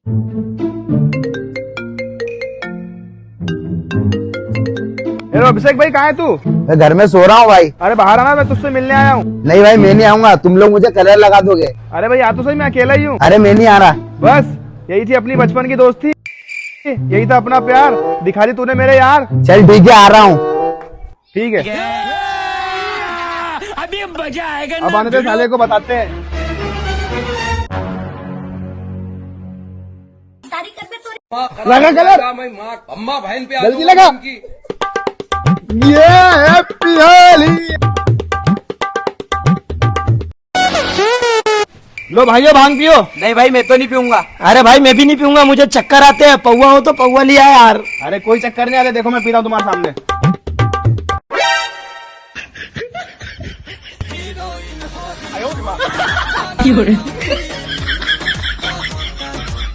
Hello अभिषेक भाई, कहाँ है तू? मैं घर में सो रहा हूँ भाई। अरे बाहर आना, मैं तुझसे मिलने आया हूँ। नहीं भाई, मैं नहीं आऊंगा, तुम लोग मुझे कलर लगा दोगे। अरे भाई आ तो सही, मैं अकेला ही हूँ। अरे मैं नहीं आ रहा। बस यही थी अपनी बचपन की दोस्ती, यही था अपना प्यार, दिखा दी तूने मेरे यार। चल ठीक है, आ रहा हूँ। ठीक है, अभी मजा आएगा। अब आने दे, साले को बताते हैं। लगा कलर, अम्मा बहन पे जल्दी लगा। ये हैप्पी होली। लो भाइयों, भांग पियो। नहीं भाई, मैं तो नहीं पीऊंगा। अरे भाई मैं भी नहीं पीऊंगा, मुझे चक्कर आते हैं। पौवा हो तो पौवा लिया यार। अरे कोई चक्कर नहीं आते, देखो मैं पीता हूँ तुम्हारे सामने।